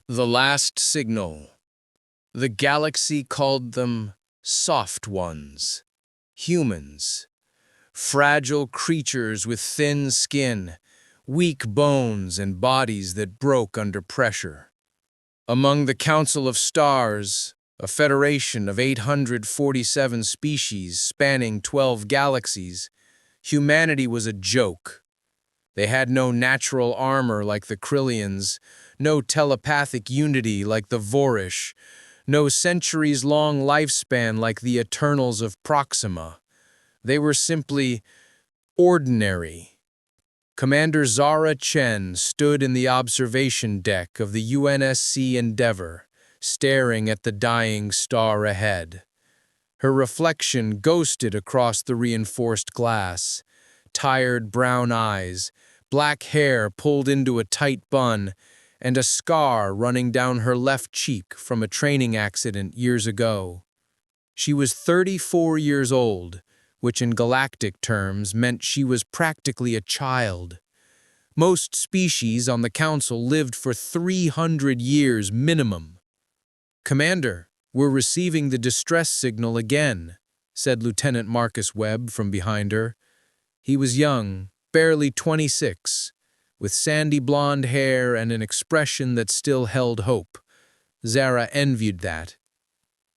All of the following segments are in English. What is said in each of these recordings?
The last signal. The galaxy called them soft ones, humans, fragile creatures with thin skin, weak bones, and bodies that broke under pressure. Among the Council of Stars, a federation of 847 species spanning 12 galaxies, humanity was a joke. They had no natural armor like the Krillians, no telepathic unity like the Vorish, no centuries-long lifespan like the Eternals of Proxima. They were simply ordinary. Commander Zara Chen stood in the observation deck of the UNSC Endeavour, staring at the dying star ahead. Her reflection ghosted across the reinforced glass. Tired brown eyes, black hair pulled into a tight bun, and a scar running down her left cheek from a training accident years ago. She was 34 years old, which in galactic terms meant she was practically a child. Most species on the Council lived for 300 years minimum. "Commander, we're receiving the distress signal again," said Lieutenant Marcus Webb from behind her. He was young, barely 26, with sandy blonde hair and an expression that still held hope. Zara envied that.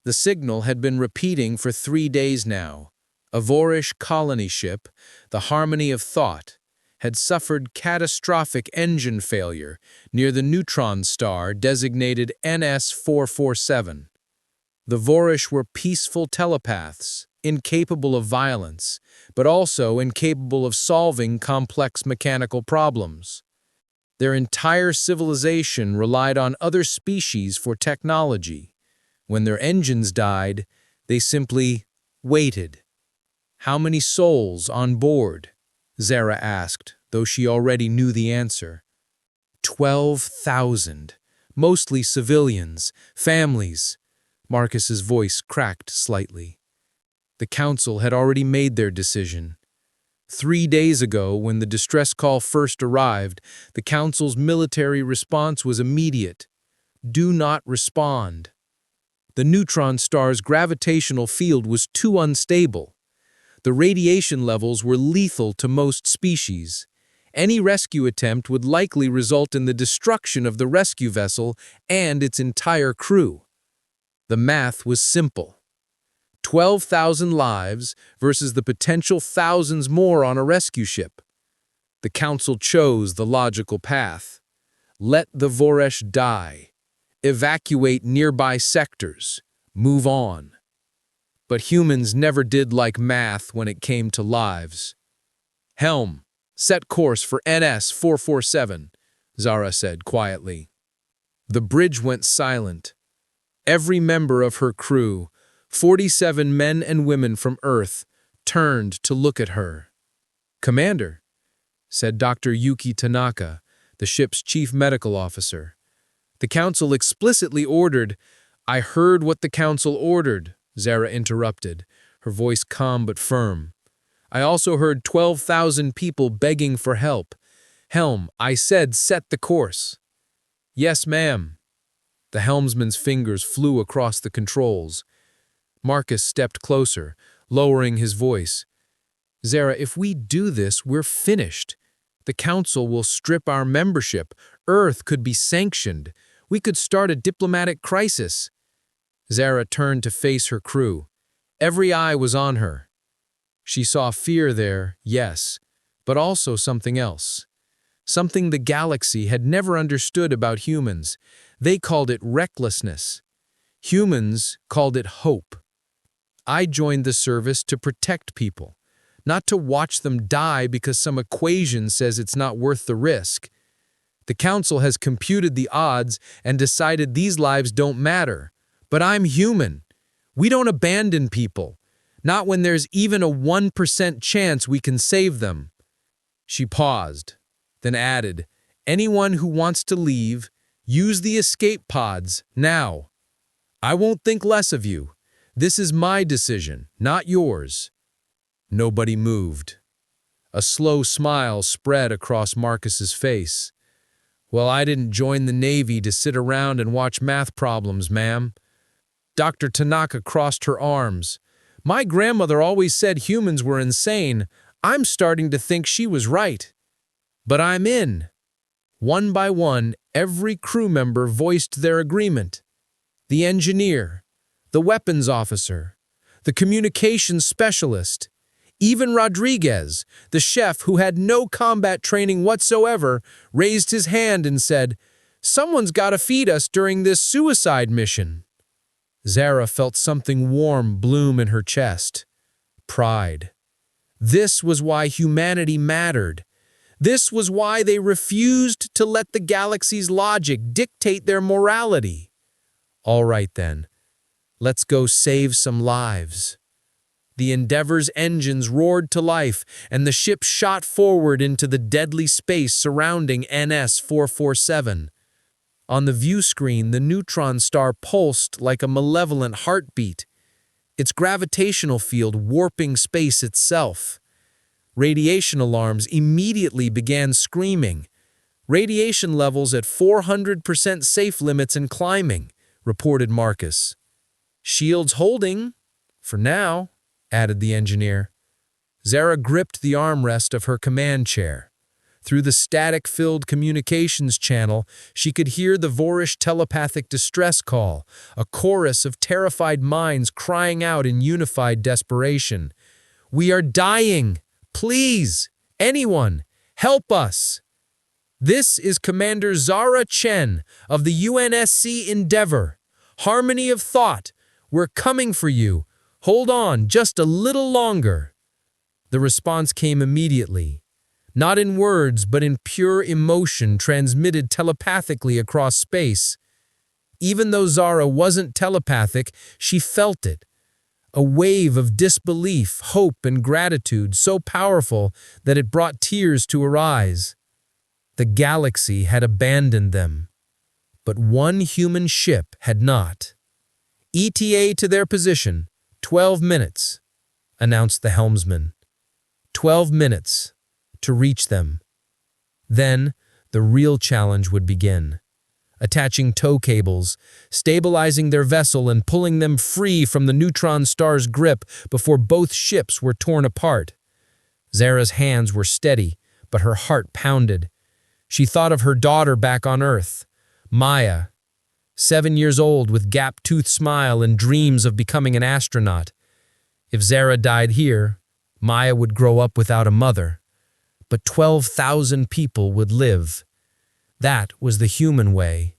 The signal had been repeating for 3 days now. A Vorish colony ship, the Harmony of Thought, had suffered catastrophic engine failure near the neutron star designated NS-447. The Vorish were peaceful telepaths, incapable of violence, but also incapable of solving complex mechanical problems. Their entire civilization relied on other species for technology. When their engines died, they simply waited. "How many souls on board?" Zara asked, though she already knew the answer. 12,000, mostly civilians, families. Marcus's voice cracked slightly. The Council had already made their decision. 3 days ago, when the distress call first arrived, the Council's military response was immediate. Do not respond. The neutron star's gravitational field was too unstable. The radiation levels were lethal to most species. Any rescue attempt would likely result in the destruction of the rescue vessel and its entire crew. The math was simple. 12,000 lives versus the potential thousands more on a rescue ship. The Council chose the logical path. Let the Vorish die. Evacuate nearby sectors. Move on. But humans never did like math when it came to lives. "Helm, set course for NS-447, Zara said quietly. The bridge went silent. Every member of her crew, 47 men and women from Earth, turned to look at her. "Commander," said Dr. Yuki Tanaka, the ship's chief medical officer. "The Council explicitly ordered—" "I heard what the Council ordered," Zara interrupted, her voice calm but firm. "I also heard 12,000 people begging for help. Helm, I said set the course." "Yes, ma'am." The helmsman's fingers flew across the controls. Marcus stepped closer, lowering his voice. "Zara, if we do this, we're finished. The Council will strip our membership. Earth could be sanctioned. We could start a diplomatic crisis." Zara turned to face her crew. Every eye was on her. She saw fear there, yes, but also something else. Something the galaxy had never understood about humans. They called it recklessness. Humans called it hope. "I joined the service to protect people, not to watch them die because some equation says it's not worth the risk. The Council has computed the odds and decided these lives don't matter. But I'm human. We don't abandon people, not when there's even a 1% chance we can save them." She paused, then added, "Anyone who wants to leave, use the escape pods, now. I won't think less of you. This is my decision, not yours." Nobody moved. A slow smile spread across Marcus's face. Well, I didn't join the Navy to sit around and watch math problems, ma'am. Dr. Tanaka crossed her arms. My grandmother always said humans were insane. I'm starting to think she was right. But I'm in. One by one, every crew member voiced their agreement. The engineer, the weapons officer, the communications specialist, even Rodriguez, the chef who had no combat training whatsoever, raised his hand and said, "Someone's got to feed us during this suicide mission." Zara felt something warm bloom in her chest. Pride. This was why humanity mattered. This was why they refused to let the galaxy's logic dictate their morality. All right then, let's go save some lives. The Endeavor's engines roared to life, and the ship shot forward into the deadly space surrounding NS-447. On the view screen, the neutron star pulsed like a malevolent heartbeat, its gravitational field warping space itself. Radiation alarms immediately began screaming. "Radiation levels at 400% safe limits and climbing," reported Marcus. "Shields holding, for now," added the engineer. Zara gripped the armrest of her command chair. Through the static-filled communications channel, she could hear the Vorish telepathic distress call, a chorus of terrified minds crying out in unified desperation. "We are dying! Please! Anyone! Help us!" "This is Commander Zara Chen of the UNSC Endeavor. Harmony of thought. We're coming for you. Hold on just a little longer." The response came immediately. Not in words, but in pure emotion transmitted telepathically across space. Even though Zara wasn't telepathic, she felt it. A wave of disbelief, hope, and gratitude so powerful that it brought tears to her eyes. The galaxy had abandoned them, but one human ship had not. "ETA to their position, 12 minutes, announced the helmsman. 12 minutes to reach them. Then the real challenge would begin. Attaching tow cables, stabilizing their vessel and pulling them free from the neutron star's grip before both ships were torn apart. Zara's hands were steady, but her heart pounded. She thought of her daughter back on Earth, Maya, 7 years old with gap-toothed smile and dreams of becoming an astronaut. If Zara died here, Maya would grow up without a mother. But 12,000 people would live. That was the human way.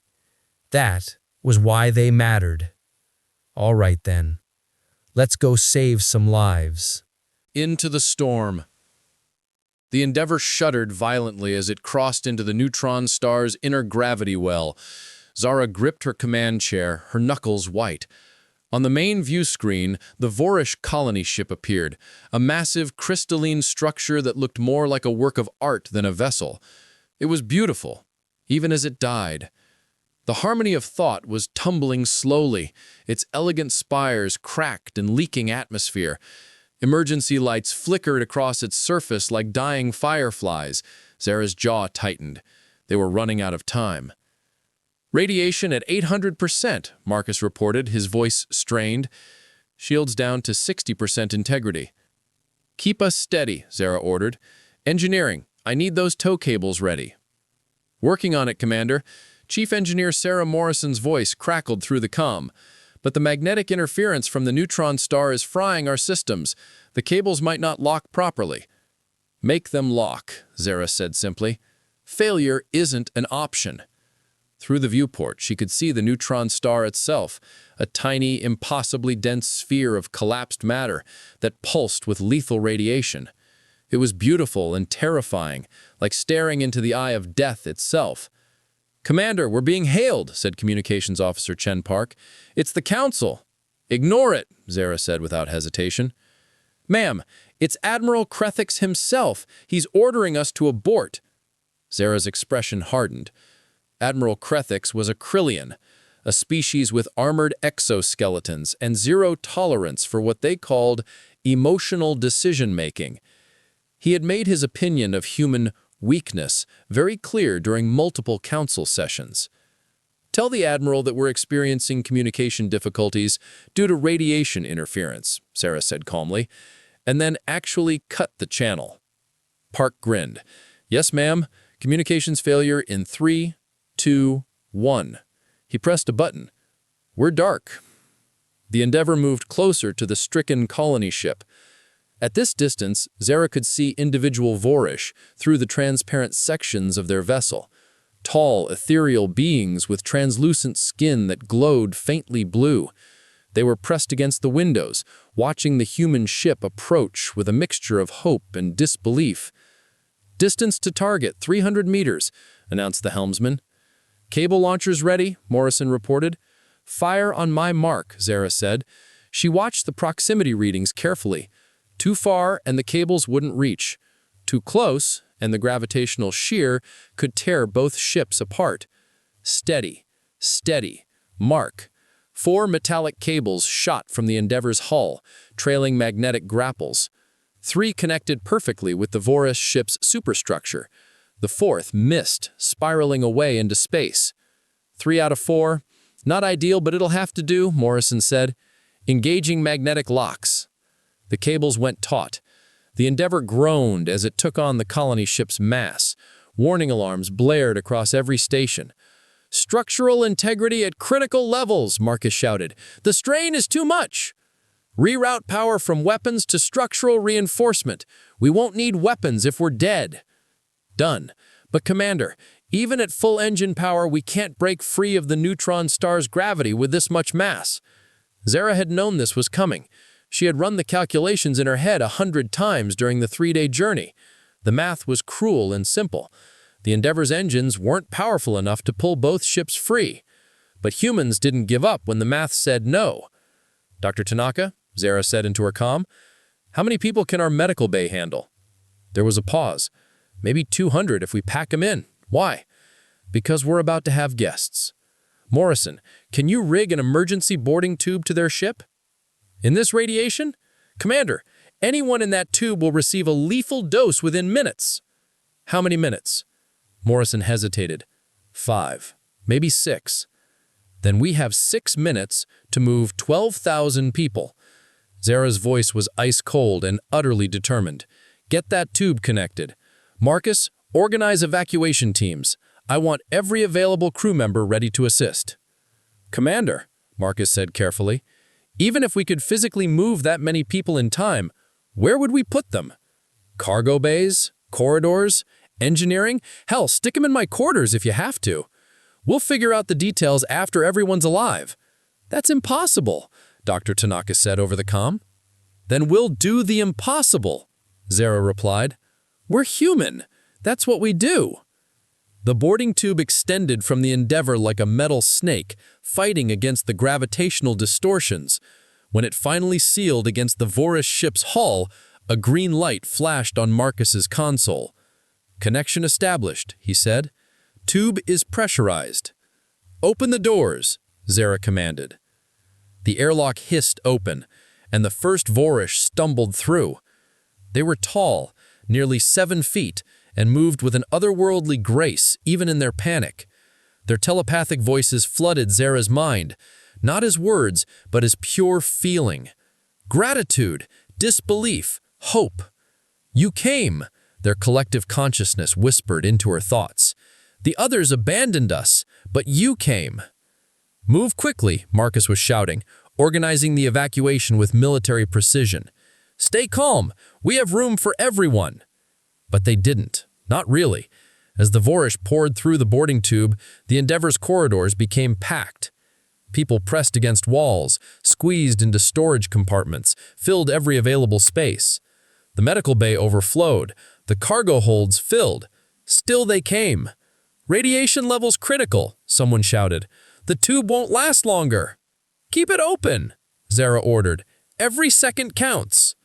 That was why they mattered. All right then, let's go save some lives. Into the storm. The Endeavor shuddered violently as it crossed into the neutron star's inner gravity well. Zara gripped her command chair, her knuckles white. On the main view screen, the Vorish colony ship appeared, a massive crystalline structure that looked more like a work of art than a vessel. It was beautiful, even as it died. The harmony of thought was tumbling slowly, its elegant spires cracked and leaking atmosphere. Emergency lights flickered across its surface like dying fireflies. Zara's jaw tightened. They were running out of time. "Radiation at 800%, Marcus reported, his voice strained. "Shields down to 60% integrity." "Keep us steady," Zara ordered. "Engineering, I need those tow cables ready." "Working on it, Commander." Chief Engineer Sarah Morrison's voice crackled through the comm. "But the magnetic interference from the neutron star is frying our systems. The cables might not lock properly." "Make them lock," Zara said simply. "Failure isn't an option." Through the viewport, she could see the neutron star itself, a tiny, impossibly dense sphere of collapsed matter that pulsed with lethal radiation. It was beautiful and terrifying, like staring into the eye of death itself. "Commander, we're being hailed," said Communications Officer Chen Park. "It's the Council." "Ignore it," Zara said without hesitation. "Ma'am, it's Admiral Krethix himself. He's ordering us to abort." Zara's expression hardened. Admiral Krethix was a Krillian, a species with armored exoskeletons and zero tolerance for what they called emotional decision-making. He had made his opinion of human weakness, very clear during multiple council sessions. Tell the Admiral that we're experiencing communication difficulties due to radiation interference, Sarah said calmly, and then actually cut the channel. Park grinned. Yes, ma'am. Communications failure in 3, 2, 1. He pressed a button. We're dark. The Endeavor moved closer to the stricken colony ship. At this distance, Zara could see individual Vorish through the transparent sections of their vessel. Tall, ethereal beings with translucent skin that glowed faintly blue. They were pressed against the windows, watching the human ship approach with a mixture of hope and disbelief. Distance to target, 300 meters, announced the helmsman. Cable launchers ready, Morrison reported. Fire on my mark, Zara said. She watched the proximity readings carefully. Too far and the cables wouldn't reach. Too close and the gravitational shear could tear both ships apart. Steady, steady, mark. 4 metallic cables shot from the Endeavor's hull, trailing magnetic grapples. 3 connected perfectly with the Voris ship's superstructure. The 4th missed, spiraling away into space. 3 out of 4. Not ideal, but it'll have to do, Morrison said. Engaging magnetic locks. The cables went taut. The Endeavor groaned as it took on the colony ship's mass. Warning alarms blared across every station. Structural integrity at critical levels, Marcus shouted. The strain is too much. Reroute power from weapons to structural reinforcement. We won't need weapons if we're dead. Done. But Commander, even at full engine power, we can't break free of the neutron star's gravity with this much mass. Zara had known this was coming. She had run the calculations in her head 100 times during the 3-day journey. The math was cruel and simple. The Endeavor's engines weren't powerful enough to pull both ships free. But humans didn't give up when the math said no. Dr. Tanaka, Zara said into her comm, how many people can our medical bay handle? There was a pause. Maybe 200 if we pack them in. Why? Because we're about to have guests. Morrison, can you rig an emergency boarding tube to their ship? In this radiation? Commander, anyone in that tube will receive a lethal dose within minutes. How many minutes? Morrison hesitated. 5, maybe 6. Then we have 6 minutes to move 12,000 people. Zara's voice was ice cold and utterly determined. Get that tube connected. Marcus, organize evacuation teams. I want every available crew member ready to assist. Commander, Marcus said carefully, even if we could physically move that many people in time, where would we put them? Cargo bays? Corridors? Engineering? Hell, stick them in my quarters if you have to. We'll figure out the details after everyone's alive. That's impossible, Dr. Tanaka said over the comm. Then we'll do the impossible, Zara replied. We're human. That's what we do. The boarding tube extended from the Endeavor like a metal snake, fighting against the gravitational distortions. When it finally sealed against the Voris ship's hull, a green light flashed on Marcus's console. Connection established, he said. Tube is pressurized. Open the doors, Zara commanded. The airlock hissed open, and the first Vorish stumbled through. They were tall, nearly 7 feet, and moved with an otherworldly grace, even in their panic. Their telepathic voices flooded Zara's mind, not as words, but as pure feeling. Gratitude, disbelief, hope. You came, their collective consciousness whispered into her thoughts. The others abandoned us, but you came. Move quickly, Marcus was shouting, organizing the evacuation with military precision. Stay calm, we have room for everyone. But they didn't, not really. As the Vorish poured through the boarding tube, the Endeavor's corridors became packed. People pressed against walls, squeezed into storage compartments, filled every available space. The medical bay overflowed, the cargo holds filled. Still they came. Radiation levels critical, someone shouted. The tube won't last longer. Keep it open, Zara ordered. Every second counts.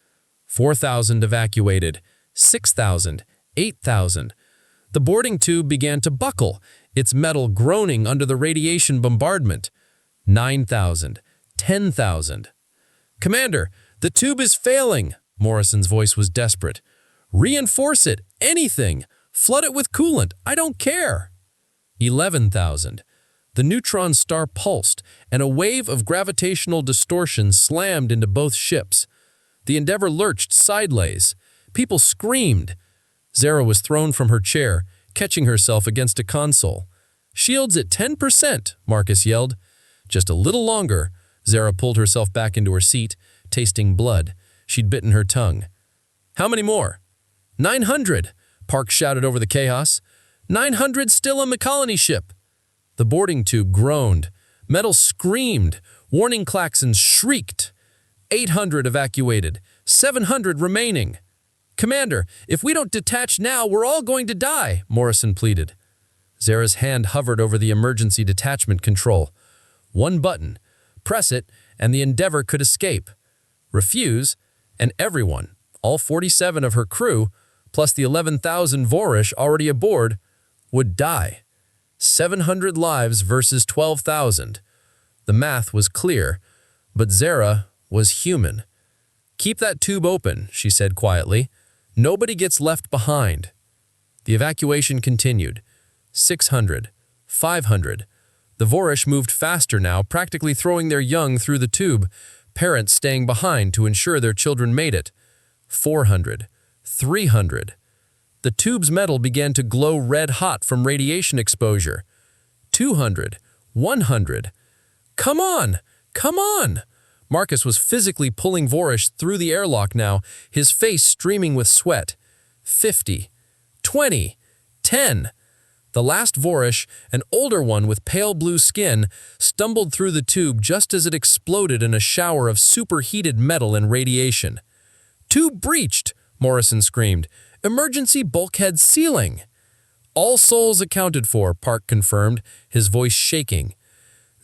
4,000 evacuated. 6,000, 8,000. The boarding tube began to buckle, its metal groaning under the radiation bombardment. 9,000, 10,000. Commander, the tube is failing, Morrison's voice was desperate. Reinforce it, anything. Flood it with coolant. I don't care. 11,000. The neutron star pulsed, and a wave of gravitational distortion slammed into both ships. The Endeavor lurched sideways. People screamed. Zara was thrown from her chair, catching herself against a console. "Shields at 10%, Marcus yelled. Just a little longer. Zara pulled herself back into her seat, tasting blood. She'd bitten her tongue. "How many more?" 900, Park shouted over the chaos. 900 still on the colony ship. The boarding tube groaned. Metal screamed. Warning klaxons shrieked. 800 evacuated. 700 remaining. "Commander, if we don't detach now, we're all going to die," Morrison pleaded. Zara's hand hovered over the emergency detachment control. One button. Press it, and the Endeavor could escape. Refuse, and everyone, all 47 of her crew, plus the 11,000 Vorish already aboard, would die. 700 lives versus 12,000. The math was clear, but Zara was human. "Keep that tube open," she said quietly. "Nobody gets left behind." The evacuation continued. 600, 500. The Vorish moved faster now, practically throwing their young through the tube, parents staying behind to ensure their children made it. 400, 300. The tube's metal began to glow red-hot from radiation exposure. 200, 100. "Come on! Come on!" Marcus was physically pulling Vorish through the airlock now, his face streaming with sweat. 50, 20, 10. The last Vorish, an older one with pale blue skin, stumbled through the tube just as it exploded in a shower of superheated metal and radiation. "Tube breached!" Morrison screamed. "Emergency bulkhead sealing!" "All souls accounted for," Park confirmed, his voice shaking.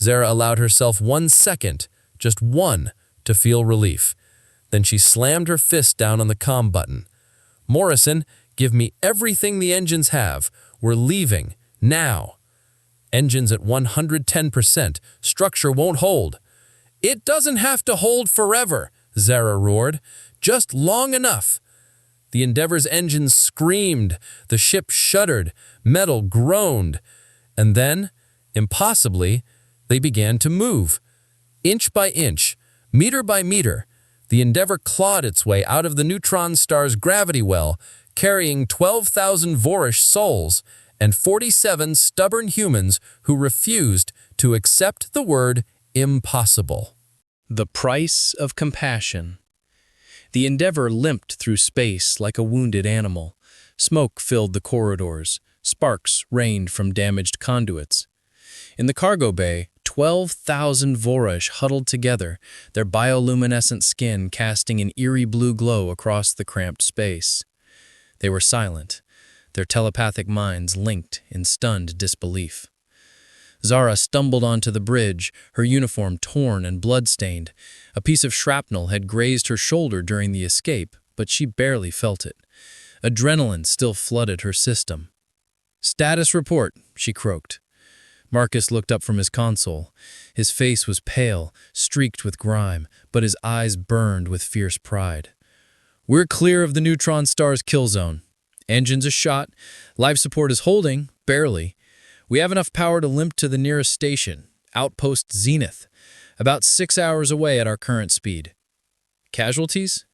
Zara allowed herself 1 second, just one, to feel relief. Then she slammed her fist down on the comm button. "Morrison, give me everything the engines have. We're leaving, now." "Engines at 110%. Structure won't hold." "It doesn't have to hold forever," Zara roared. "Just long enough." The Endeavor's engines screamed. The ship shuddered. Metal groaned. And then, impossibly, they began to move. Inch by inch, meter by meter, the Endeavor clawed its way out of the neutron star's gravity well, carrying 12,000 Vorish souls and 47 stubborn humans who refused to accept the word impossible. The price of compassion. The Endeavor limped through space like a wounded animal. Smoke filled the corridors. Sparks rained from damaged conduits. In the cargo bay, 12,000 Vorish huddled together, their bioluminescent skin casting an eerie blue glow across the cramped space. They were silent, their telepathic minds linked in stunned disbelief. Zara stumbled onto the bridge, her uniform torn and blood-stained. A piece of shrapnel had grazed her shoulder during the escape, but she barely felt it. Adrenaline still flooded her system. "Status report," she croaked. Marcus looked up from his console. His face was pale, streaked with grime, but his eyes burned with fierce pride. "We're clear of the neutron star's kill zone. Engines are shot. Life support is holding, barely. We have enough power to limp to the nearest station, Outpost Zenith, about 6 hours away at our current speed." "Casualties?"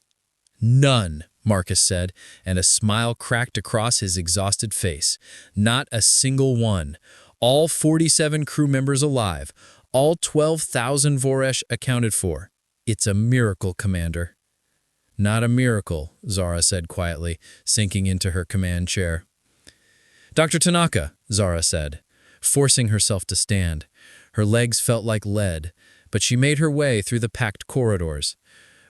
"None," Marcus said, and a smile cracked across his exhausted face. "Not a single one. All 47 crew members alive. All 12,000 Vorish accounted for. It's a miracle, Commander." "Not a miracle," Zara said quietly, sinking into her command chair. "Dr. Tanaka," Zara said, forcing herself to stand. Her legs felt like lead, but she made her way through the packed corridors.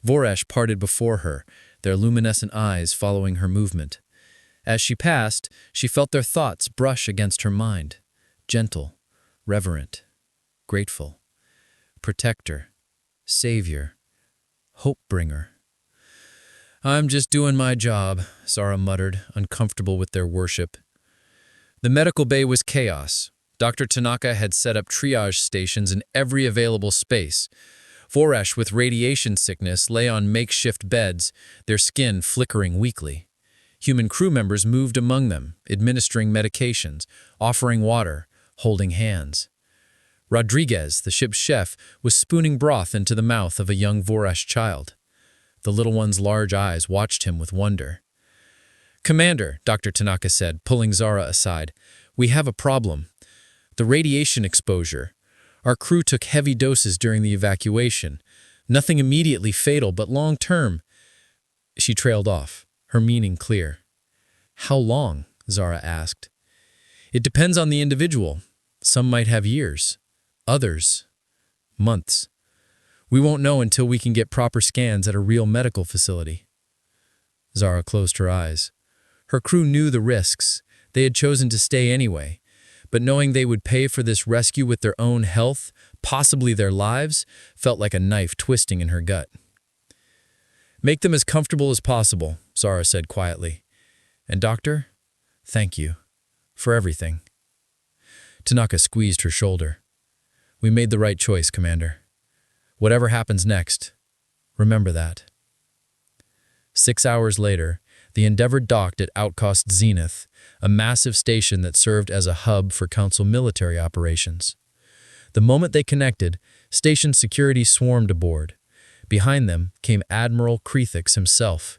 Vorish parted before her, their luminescent eyes following her movement. As she passed, she felt their thoughts brush against her mind. Gentle, reverent, grateful, protector, savior, hope-bringer. "I'm just doing my job," Zara muttered, uncomfortable with their worship. The medical bay was chaos. Dr. Tanaka had set up triage stations in every available space. Vorish with radiation sickness lay on makeshift beds, their skin flickering weakly. Human crew members moved among them, administering medications, offering water, holding hands. Rodriguez, the ship's chef, was spooning broth into the mouth of a young Vorash child. The little one's large eyes watched him with wonder. "Commander," Dr. Tanaka said, pulling Zara aside, "we have a problem. The radiation exposure. Our crew took heavy doses during the evacuation. Nothing immediately fatal, but long-term." She trailed off, her meaning clear. "How long?" Zara asked. "It depends on the individual. Some might have years. Others, months. We won't know until we can get proper scans at a real medical facility." Zara closed her eyes. Her crew knew the risks. They had chosen to stay anyway. But knowing they would pay for this rescue with their own health, possibly their lives, felt like a knife twisting in her gut. "Make them as comfortable as possible," Zara said quietly. "And doctor, thank you for everything." Tanaka squeezed her shoulder. "We made the right choice, Commander. Whatever happens next, remember that." 6 hours later, the Endeavour docked at Outcast Zenith, a massive station that served as a hub for Council military operations. The moment they connected, station security swarmed aboard. Behind them came Admiral Krethix himself.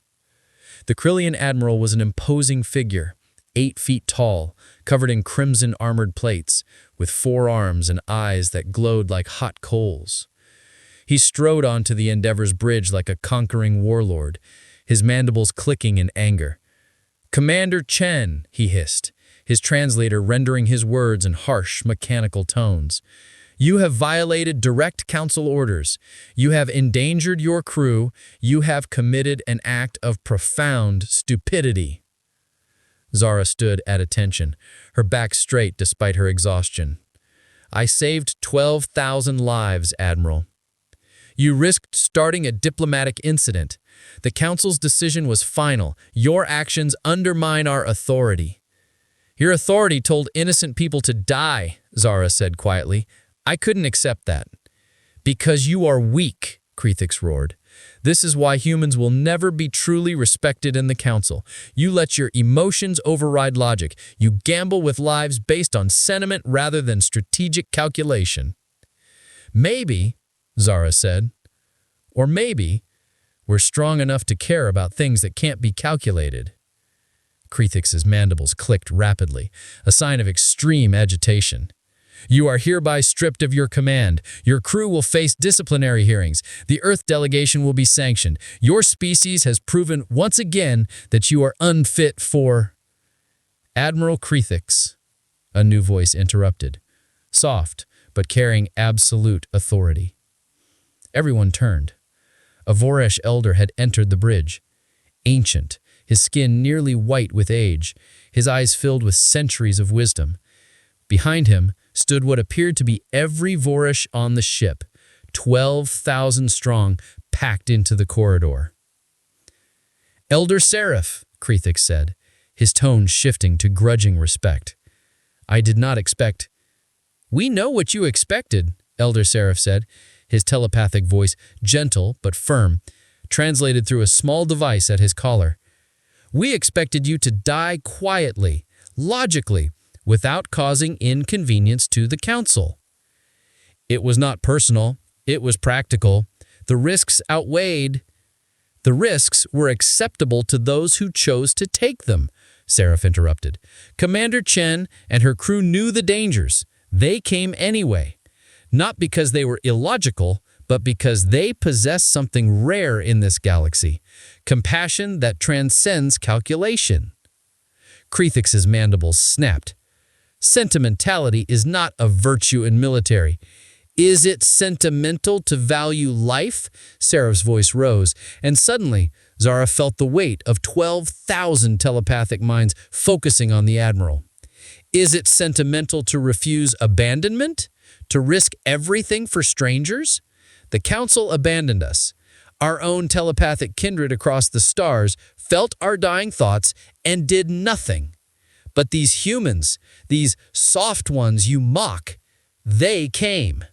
The Krillian admiral was an imposing figure, 8 feet tall, covered in crimson armored plates, with 4 arms and eyes that glowed like hot coals. He strode onto the Endeavour's bridge like a conquering warlord, his mandibles clicking in anger. "Commander Chen," he hissed, his translator rendering his words in harsh, mechanical tones. "You have violated direct council orders. You have endangered your crew. You have committed an act of profound stupidity." Zara stood at attention, her back straight despite her exhaustion. "I saved 12,000 lives, Admiral. You risked starting a diplomatic incident. The Council's decision was final. Your actions undermine our authority." "Your authority told innocent people to die," Zara said quietly. "I couldn't accept that." "Because you are weak," Krethix roared. "This is why humans will never be truly respected in the Council. You let your emotions override logic. You gamble with lives based on sentiment rather than strategic calculation." "Maybe," Zara said, "or maybe we're strong enough to care about things that can't be calculated." Krethix's mandibles clicked rapidly, a sign of extreme agitation. "You are hereby stripped of your command. Your crew will face disciplinary hearings. The Earth delegation will be sanctioned. Your species has proven once again that you are unfit for—" "Admiral Krethix," a new voice interrupted, soft but carrying absolute authority. Everyone turned. A Vorash elder had entered the bridge. Ancient, his skin nearly white with age, his eyes filled with centuries of wisdom. Behind him stood what appeared to be every Vorash on the ship, 12,000 strong, packed into the corridor. "Elder Seraph," Krethix said, his tone shifting to grudging respect. "I did not expect—" "We know what you expected," Elder Seraph said, his telepathic voice gentle but firm, translated through a small device at his collar. "We expected you to die quietly, logically, without causing inconvenience to the Council." "It was not personal. It was practical. The risks outweighed—" "The risks were acceptable to those who chose to take them," Seraph interrupted. "Commander Chen and her crew knew the dangers. They came anyway. Not because they were illogical, but because they possess something rare in this galaxy, compassion that transcends calculation." Krethix's mandibles snapped. "Sentimentality is not a virtue in military." "Is it sentimental to value life?" Seraph's voice rose, and suddenly Zara felt the weight of 12,000 telepathic minds focusing on the Admiral. "Is it sentimental to refuse abandonment? To risk everything for strangers? The Council abandoned us. Our own telepathic kindred across the stars felt our dying thoughts and did nothing. But these humans, these soft ones you mock, they came."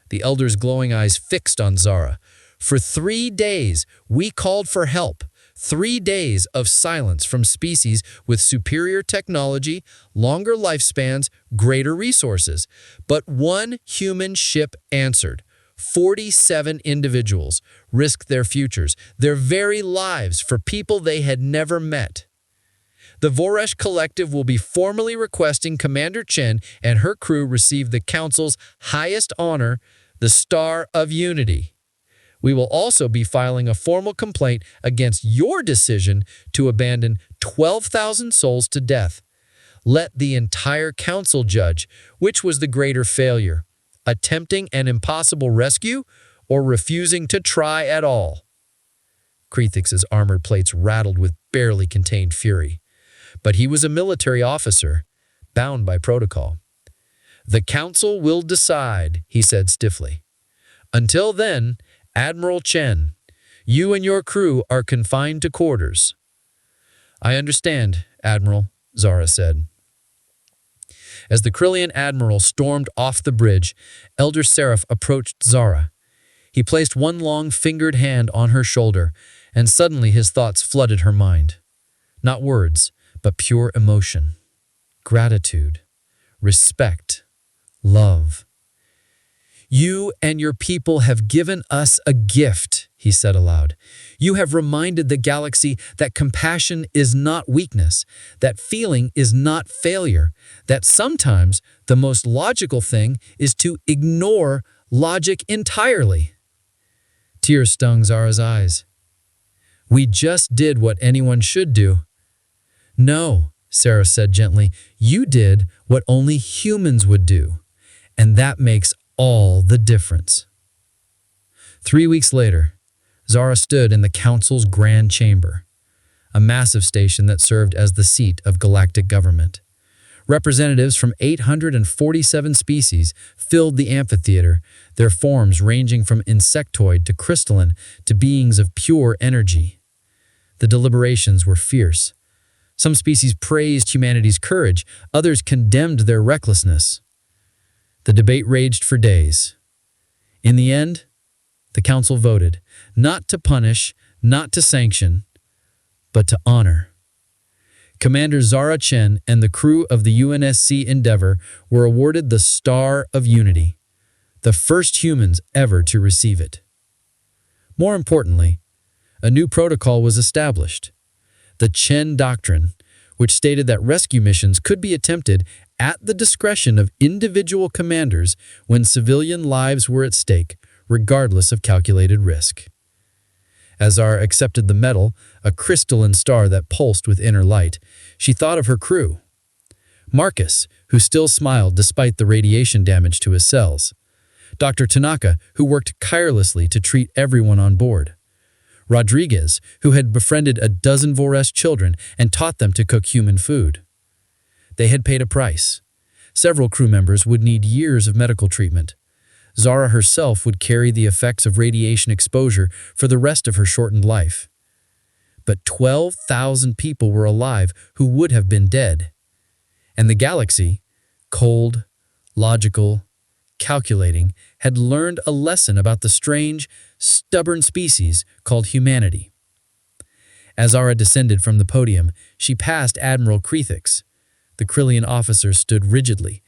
The Elder's glowing eyes fixed on Zara. "For 3 days, we called for help, 3 days of silence from species with superior technology, longer lifespans, greater resources. But one human ship answered. 47 individuals risked their futures, their very lives for people they had never met. The Voresh Collective will be formally requesting Commander Chen and her crew receive the Council's highest honor, the Star of Unity. We will also be filing a formal complaint against your decision to abandon 12,000 souls to death. Let the entire Council judge which was the greater failure, attempting an impossible rescue or refusing to try at all. Krethix's armored plates rattled with barely contained fury. But he was a military officer, bound by protocol. "The Council will decide," he said stiffly. "Until then, Admiral Chen, you and your crew are confined to quarters." "I understand, Admiral," Zara said. As the Krillian admiral stormed off the bridge, Elder Seraph approached Zara. He placed one long-fingered hand on her shoulder, and suddenly his thoughts flooded her mind. Not words, but pure emotion, gratitude, respect, love. "You and your people have given us a gift," he said aloud. "You have reminded the galaxy that compassion is not weakness, that feeling is not failure, that sometimes the most logical thing is to ignore logic entirely." Tears stung Zara's eyes. "We just did what anyone should do." "No," Sarah said gently, "you did what only humans would do, and that makes all the difference." 3 weeks later, Zara stood in the Council's Grand Chamber, a massive station that served as the seat of galactic government. Representatives from 847 species filled the amphitheater, their forms ranging from insectoid to crystalline to beings of pure energy. The deliberations were fierce. Some species praised humanity's courage, others condemned their recklessness. The debate raged for days. In the end, the Council voted, not to punish, not to sanction, but to honor. Commander Zara Chen and the crew of the UNSC Endeavour were awarded the Star of Unity, the first humans ever to receive it. More importantly, a new protocol was established, the Chen Doctrine, which stated that rescue missions could be attempted at the discretion of individual commanders when civilian lives were at stake, regardless of calculated risk. As Zara accepted the medal, a crystalline star that pulsed with inner light, she thought of her crew. Marcus, who still smiled despite the radiation damage to his cells. Dr. Tanaka, who worked tirelessly to treat everyone on board. Rodriguez, who had befriended a dozen Voresh children and taught them to cook human food. They had paid a price. Several crew members would need years of medical treatment. Zara herself would carry the effects of radiation exposure for the rest of her shortened life. But 12,000 people were alive who would have been dead. And the galaxy, cold, logical, calculating, had learned a lesson about the strange, stubborn species called humanity. As Zara descended from the podium, she passed Admiral Krethix. The Krillian officer stood rigidly,